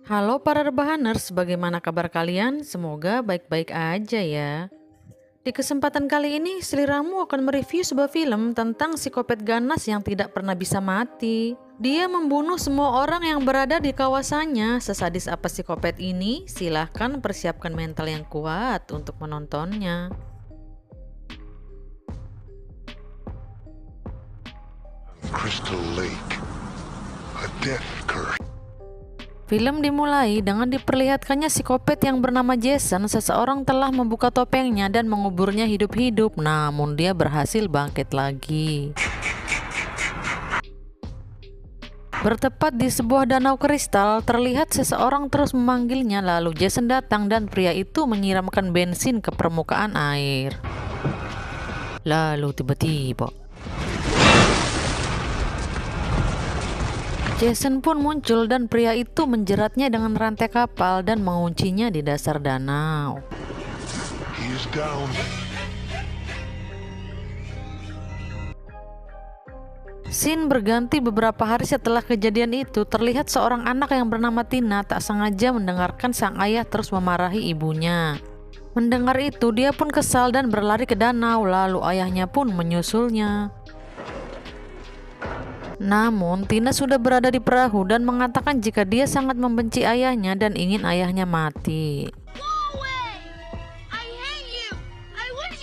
Halo para rebahaners, bagaimana kabar kalian? Semoga baik-baik aja ya. Di kesempatan kali ini, Seliramu akan mereview sebuah film tentang psikopat ganas yang tidak pernah bisa mati. Dia membunuh semua orang yang berada di kawasannya. Sesadis apa psikopat ini? Silahkan persiapkan mental yang kuat untuk menontonnya. Crystal Lake, a death curse. Film dimulai dengan diperlihatkannya psikopat yang bernama Jason. Seseorang telah membuka topengnya dan menguburnya hidup-hidup, namun dia berhasil bangkit lagi. Bertepat di sebuah danau kristal, terlihat seseorang terus memanggilnya, lalu Jason datang dan pria itu menyiramkan bensin ke permukaan air. Lalu tiba-tiba Jason pun muncul dan pria itu menjeratnya dengan rantai kapal dan menguncinya di dasar danau. He is down. Scene berganti beberapa hari setelah kejadian itu. Terlihat seorang anak yang bernama Tina tak sengaja mendengarkan sang ayah terus memarahi ibunya. Mendengar itu, dia pun kesal dan berlari ke danau, lalu ayahnya pun menyusulnya. Namun, Tina sudah berada di perahu dan mengatakan jika dia sangat membenci ayahnya dan ingin ayahnya mati.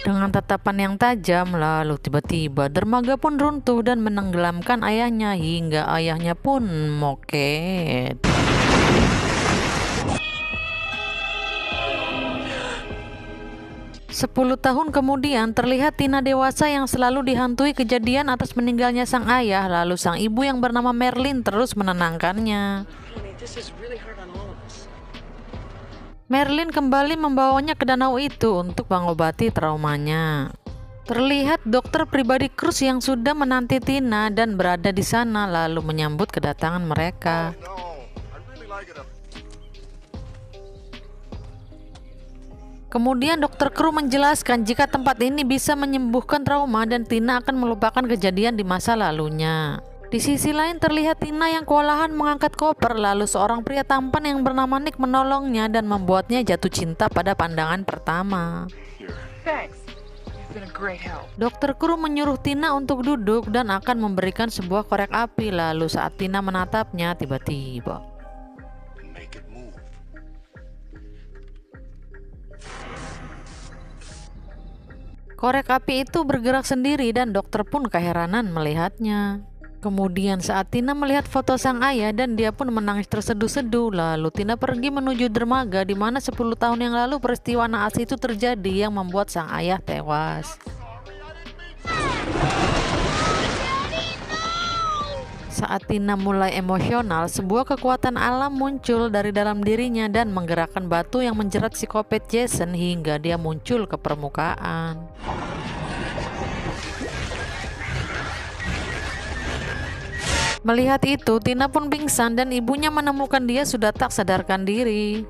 Dengan tatapan yang tajam, lalu tiba-tiba dermaga pun runtuh dan menenggelamkan ayahnya hingga ayahnya pun moket. Sepuluh tahun kemudian, terlihat Tina dewasa yang selalu dihantui kejadian atas meninggalnya sang ayah, lalu sang ibu yang bernama Merlin terus menenangkannya. Merlin kembali membawanya ke danau itu untuk mengobati traumanya. Terlihat dokter pribadi Cruz yang sudah menanti Tina dan berada di sana lalu menyambut kedatangan mereka. No, I really like it up. Kemudian dokter Kru menjelaskan jika tempat ini bisa menyembuhkan trauma dan Tina akan melupakan kejadian di masa lalunya. Di sisi lain terlihat Tina yang kewalahan mengangkat koper, lalu seorang pria tampan yang bernama Nick menolongnya dan membuatnya jatuh cinta pada pandangan pertama. Thanks. You've been a great help. Dokter Kru menyuruh Tina untuk duduk dan akan memberikan sebuah korek api, lalu saat Tina menatapnya, tiba-tiba Make it move. korek api itu bergerak sendiri dan dokter pun keheranan melihatnya. Kemudian saat Tina melihat foto sang ayah dan dia pun menangis terseduh-seduh, lalu Tina pergi menuju dermaga di mana 10 tahun yang lalu peristiwa naas itu terjadi yang membuat sang ayah tewas. Saat Tina mulai emosional, sebuah kekuatan alam muncul dari dalam dirinya dan menggerakkan batu yang menjerat psikopat Jason hingga dia muncul ke permukaan. Melihat itu, Tina pun pingsan dan ibunya menemukan dia sudah tak sadarkan diri.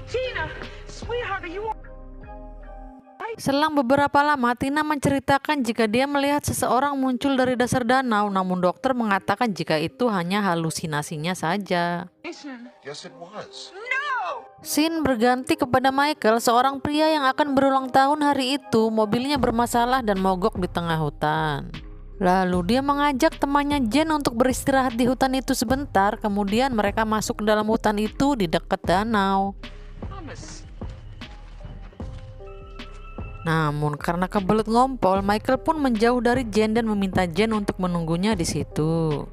Tina, sweetheart, are you Selang beberapa lama, Tina menceritakan jika dia melihat seseorang muncul dari dasar danau, namun dokter mengatakan jika itu hanya halusinasinya saja. Jason? Yes, it was. No! Scene berganti kepada Michael, seorang pria yang akan berulang tahun hari itu. Mobilnya bermasalah dan mogok di tengah hutan. Lalu dia mengajak temannya Jen untuk beristirahat di hutan itu sebentar. Kemudian mereka masuk ke dalam hutan itu di dekat danau. Thomas. Namun karena kebelet ngompol, Michael pun menjauh dari Jen dan meminta Jen untuk menunggunya di situ.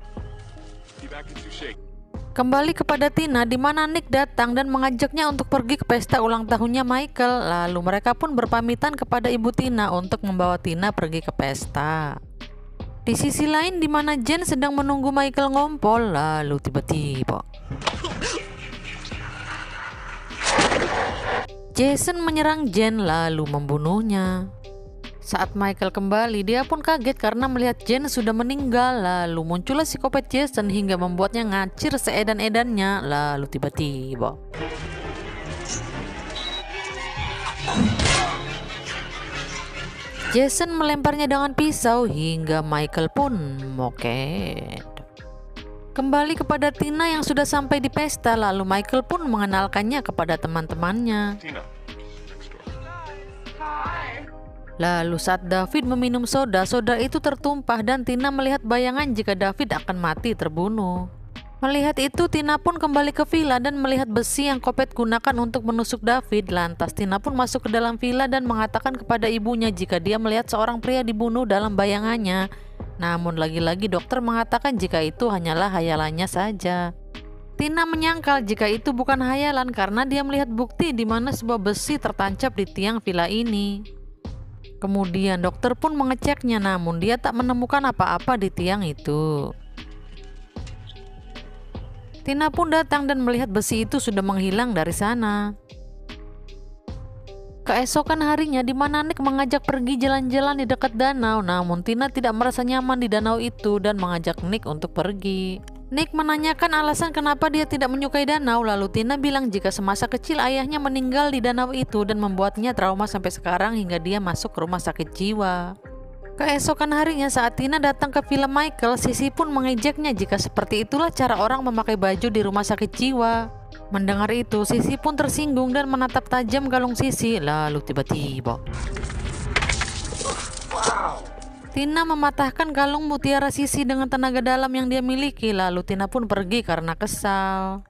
Kembali kepada Tina di mana Nick datang dan mengajaknya untuk pergi ke pesta ulang tahunnya Michael. Lalu mereka pun berpamitan kepada ibu Tina untuk membawa Tina pergi ke pesta. Di sisi lain di mana Jen sedang menunggu Michael ngompol, lalu tiba-tiba Jason menyerang Jen lalu membunuhnya. Saat Michael kembali, dia pun kaget karena melihat Jen sudah meninggal. Lalu muncullah psikopat Jason hingga membuatnya ngacir seedan-edannya. Lalu tiba-tiba Jason melemparnya dengan pisau hingga Michael pun moket. Kembali kepada Tina yang sudah sampai di pesta, lalu Michael pun mengenalkannya kepada teman-temannya. Tina. Next door. Hi. Lalu saat David meminum soda, soda itu tertumpah dan Tina melihat bayangan jika David akan mati terbunuh. Melihat itu, Tina pun kembali ke villa dan melihat besi yang Kopet gunakan untuk menusuk David. Lantas Tina pun masuk ke dalam villa dan mengatakan kepada ibunya jika dia melihat seorang pria dibunuh dalam bayangannya. Namun lagi-lagi dokter mengatakan jika itu hanyalah hayalannya saja. Tina menyangkal jika itu bukan hayalan karena dia melihat bukti di mana sebuah besi tertancap di tiang villa ini. Kemudian dokter pun mengeceknya, namun dia tak menemukan apa-apa di tiang itu. Tina pun datang dan melihat besi itu sudah menghilang dari sana. Keesokan harinya di mana Nick mengajak pergi jalan-jalan di dekat danau, namun Tina tidak merasa nyaman di danau itu dan mengajak Nick untuk pergi. Nick menanyakan alasan kenapa dia tidak menyukai danau, lalu Tina bilang jika semasa kecil ayahnya meninggal di danau itu dan membuatnya trauma sampai sekarang hingga dia masuk ke rumah sakit jiwa. Keesokan harinya saat Tina datang ke villa Michael, Sissy pun mengejeknya jika seperti itulah cara orang memakai baju di rumah sakit jiwa. Mendengar itu, Sissy pun tersinggung dan menatap tajam kalung Sissy. Lalu tiba-tiba Tina mematahkan kalung mutiara Sissy dengan tenaga dalam yang dia miliki. Lalu Tina pun pergi karena kesal.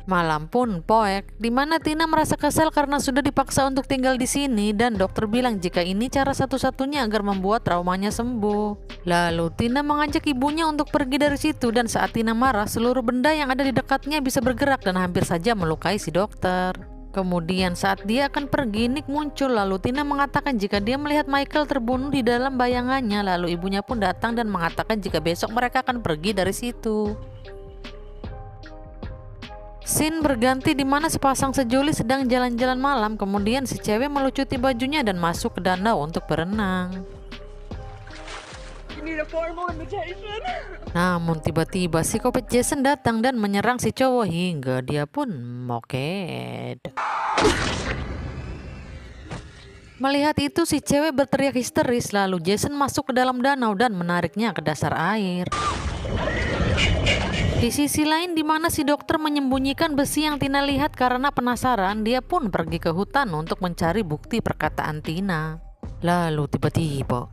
Malam pun poek, di mana Tina merasa kesal karena sudah dipaksa untuk tinggal di sini dan dokter bilang jika ini cara satu-satunya agar membuat traumanya sembuh. Lalu Tina mengajak ibunya untuk pergi dari situ dan saat Tina marah, seluruh benda yang ada di dekatnya bisa bergerak dan hampir saja melukai si dokter. Kemudian saat dia akan pergi, Nick muncul lalu Tina mengatakan jika dia melihat Michael terbunuh di dalam bayangannya. Lalu ibunya pun datang dan mengatakan jika besok mereka akan pergi dari situ. Scene berganti di mana sepasang sejoli sedang jalan-jalan malam, kemudian si cewek melucuti bajunya dan masuk ke danau untuk berenang. You need a formal invitation? Namun tiba-tiba si Kopet Jason datang dan menyerang si cowok hingga dia pun moket. Melihat itu si cewek berteriak histeris, lalu Jason masuk ke dalam danau dan menariknya ke dasar air. Di sisi lain di mana si dokter menyembunyikan besi yang Tina lihat karena penasaran, dia pun pergi ke hutan untuk mencari bukti perkataan Tina. Lalu tiba-tiba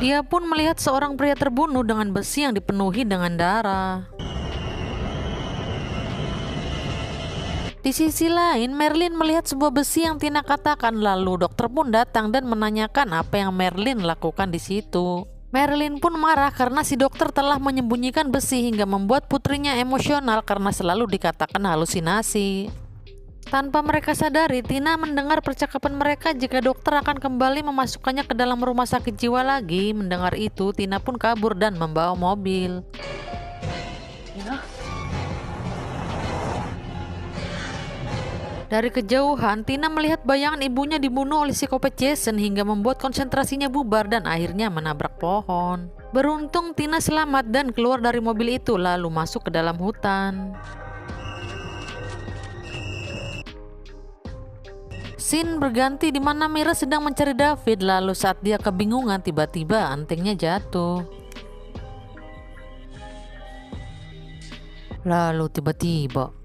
dia pun melihat seorang pria terbunuh dengan besi yang dipenuhi dengan darah. Di sisi lain, Merlin melihat sebuah besi yang Tina katakan, lalu dokter pun datang dan menanyakan apa yang Merlin lakukan di situ. Merlin pun marah karena si dokter telah menyembunyikan besi hingga membuat putrinya emosional karena selalu dikatakan halusinasi. Tanpa mereka sadari, Tina mendengar percakapan mereka jika dokter akan kembali memasukkannya ke dalam rumah sakit jiwa lagi. Mendengar itu, Tina pun kabur dan membawa mobil. Dari kejauhan, Tina melihat bayangan ibunya dibunuh oleh si Kopet Jason hingga membuat konsentrasinya bubar dan akhirnya menabrak pohon. Beruntung Tina selamat dan keluar dari mobil itu lalu masuk ke dalam hutan. Scene berganti di mana Mira sedang mencari David, lalu saat dia kebingungan tiba-tiba antingnya jatuh. Lalu tiba-tiba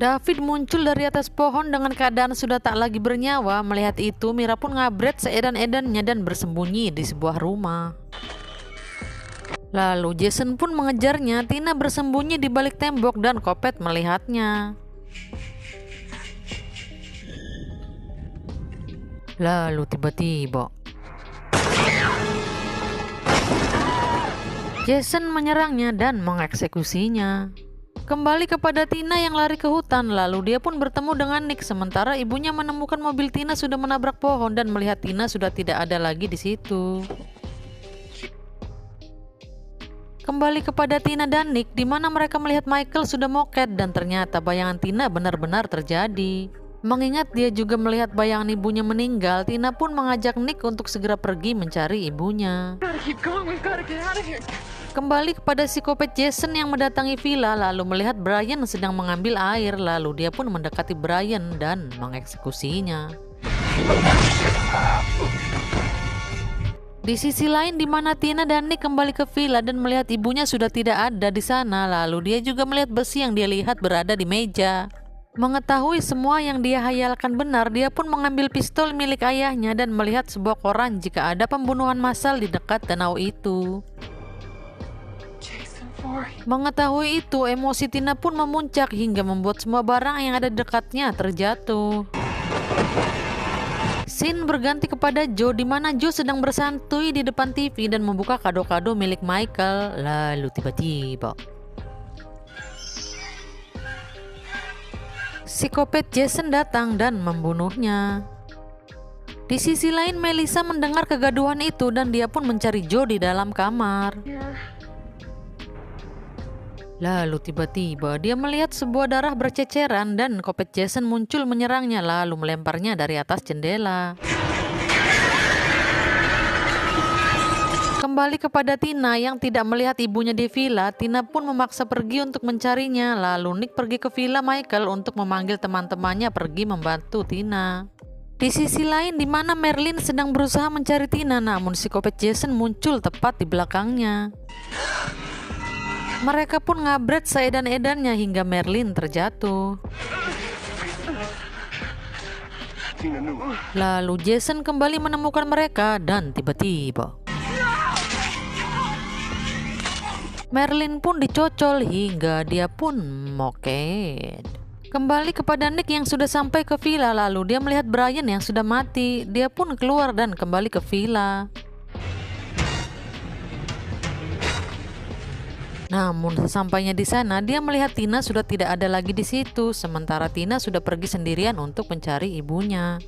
David muncul dari atas pohon dengan keadaan sudah tak lagi bernyawa. Melihat itu, Mira pun ngabret seedan-edannya dan bersembunyi di sebuah rumah. Lalu Jason pun mengejarnya. Tina bersembunyi di balik tembok dan Kopet melihatnya. Lalu tiba-tiba Jason menyerangnya dan mengeksekusinya. Kembali kepada Tina yang lari ke hutan, lalu dia pun bertemu dengan Nick sementara ibunya menemukan mobil Tina sudah menabrak pohon dan melihat Tina sudah tidak ada lagi di situ. Kembali kepada Tina dan Nick di mana mereka melihat Michael sudah moket dan ternyata bayangan Tina benar-benar terjadi. Mengingat dia juga melihat bayangan ibunya meninggal, Tina pun mengajak Nick untuk segera pergi mencari ibunya. Gotta keep going. We've gotta get out of here. Kembali kepada si Kopet Jason yang mendatangi villa lalu melihat Brian sedang mengambil air, lalu dia pun mendekati Brian dan mengeksekusinya. Di sisi lain di mana Tina dan Nick kembali ke villa dan melihat ibunya sudah tidak ada di sana, lalu dia juga melihat besi yang dia lihat berada di meja. Mengetahui semua yang dia hayalkan benar, dia pun mengambil pistol milik ayahnya dan melihat sebuah koran jika ada pembunuhan massal di dekat danau itu. Jason Voorhees. Mengetahui itu, emosi Tina pun memuncak hingga membuat semua barang yang ada di dekatnya terjatuh. Scene berganti kepada Joe di mana Joe sedang bersantuy di depan TV dan membuka kado-kado milik Michael. Lalu tiba-tiba psikopat Jason datang dan membunuhnya. Di sisi lain Melissa mendengar kegaduhan itu dan dia pun mencari Joe di dalam kamar. Lalu tiba-tiba dia melihat sebuah darah berceceran dan kopet Jason muncul menyerangnya lalu melemparnya dari atas jendela. Kembali kepada Tina yang tidak melihat ibunya di villa, Tina pun memaksa pergi untuk mencarinya. Lalu Nick pergi ke villa Michael untuk memanggil teman-temannya pergi membantu Tina. Di sisi lain di mana Merlin sedang berusaha mencari Tina, namun psikopat Jason muncul tepat di belakangnya. Mereka pun ngabret seedan-edannya hingga Merlin terjatuh. Lalu Jason kembali menemukan mereka dan tiba-tiba Merlin pun dicocol hingga dia pun moket. Kembali kepada Nick yang sudah sampai ke villa, lalu dia melihat Brian yang sudah mati. Dia pun keluar dan kembali ke villa. Namun sesampainya di sana, dia melihat Tina sudah tidak ada lagi di situ, sementara Tina sudah pergi sendirian untuk mencari ibunya.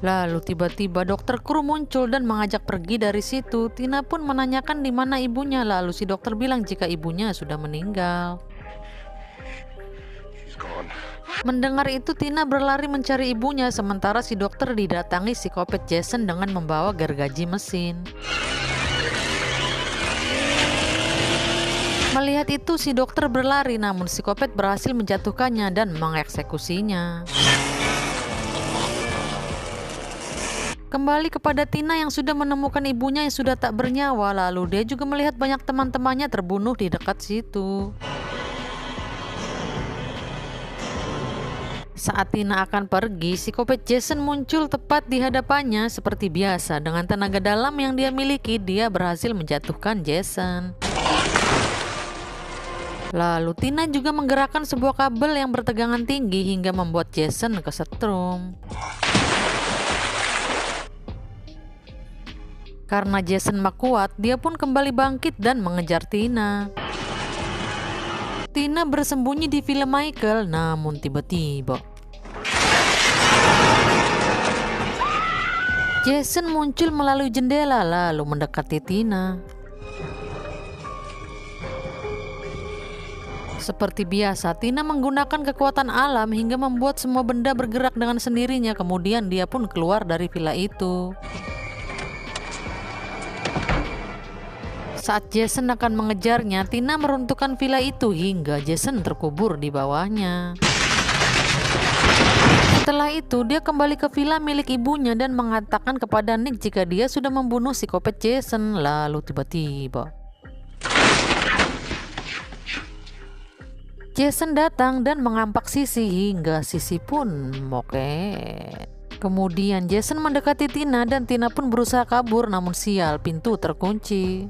Lalu tiba-tiba dokter Kru muncul dan mengajak pergi dari situ. Tina pun menanyakan di mana ibunya, lalu si dokter bilang jika ibunya sudah meninggal. Mendengar itu Tina berlari mencari ibunya, sementara si dokter didatangi psikopat Jason dengan membawa gergaji mesin. Melihat itu si dokter berlari, namun psikopat berhasil menjatuhkannya dan mengeksekusinya. Kembali kepada Tina yang sudah menemukan ibunya yang sudah tak bernyawa, lalu dia juga melihat banyak teman-temannya terbunuh di dekat situ. Saat Tina akan pergi, psikopat Jason muncul tepat di hadapannya seperti biasa. Dengan tenaga dalam yang dia miliki, dia berhasil menjatuhkan Jason. Lalu Tina juga menggerakkan sebuah kabel yang bertegangan tinggi hingga membuat Jason kesetrum. Karena Jason mak kuat, dia pun kembali bangkit dan mengejar Tina. Tina bersembunyi di villa Michael, namun tiba-tiba Jason muncul melalui jendela lalu mendekati Tina. Seperti biasa, Tina menggunakan kekuatan alam hingga membuat semua benda bergerak dengan sendirinya. Kemudian dia pun keluar dari villa itu. Saat Jason akan mengejarnya, Tina meruntuhkan villa itu hingga Jason terkubur di bawahnya. Setelah itu, dia kembali ke villa milik ibunya dan mengatakan kepada Nick jika dia sudah membunuh psikopat Jason. Lalu tiba-tiba Jason datang dan mengampak Sisi hingga Sisi pun moket. Kemudian Jason mendekati Tina dan Tina pun berusaha kabur, namun sial, pintu terkunci.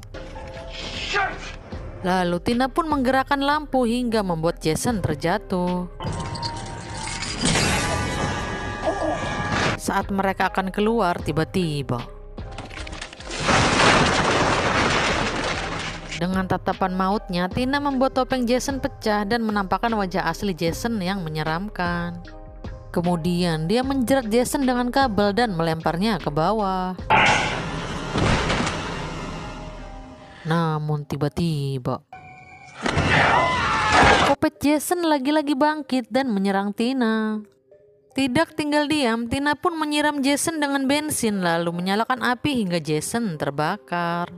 Lalu Tina pun menggerakkan lampu hingga membuat Jason terjatuh. Saat mereka akan keluar, tiba-tiba dengan tatapan mautnya, Tina membuat topeng Jason pecah dan menampakkan wajah asli Jason yang menyeramkan. Kemudian dia menjerat Jason dengan kabel dan melemparnya ke bawah. Namun tiba-tiba kopet Jason lagi-lagi bangkit dan menyerang Tina. Tidak tinggal diam, Tina pun menyiram Jason dengan bensin lalu menyalakan api hingga Jason terbakar.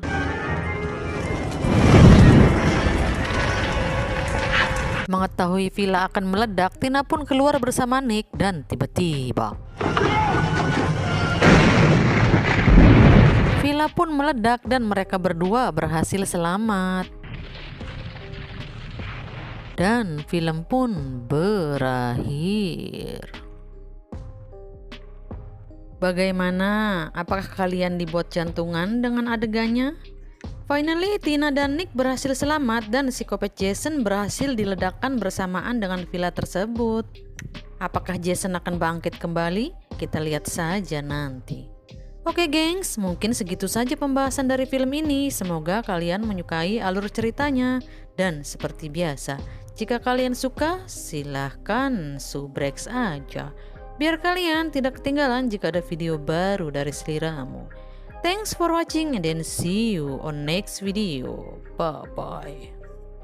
Mengetahui villa akan meledak, Tina pun keluar bersama Nick dan tiba-tiba Villa pun meledak dan mereka berdua berhasil selamat. Dan film pun berakhir. Bagaimana? Apakah kalian dibuat jantungan dengan adegannya? Finally, Tina dan Nick berhasil selamat dan psikopat Jason berhasil diledakkan bersamaan dengan villa tersebut. Apakah Jason akan bangkit kembali? Kita lihat saja nanti. Oke gengs, mungkin segitu saja pembahasan dari film ini. Semoga kalian menyukai alur ceritanya. Dan seperti biasa, jika kalian suka, silahkan subreks aja, biar kalian tidak ketinggalan jika ada video baru dari seliramu. Thanks for watching and then see you on next video. Bye bye.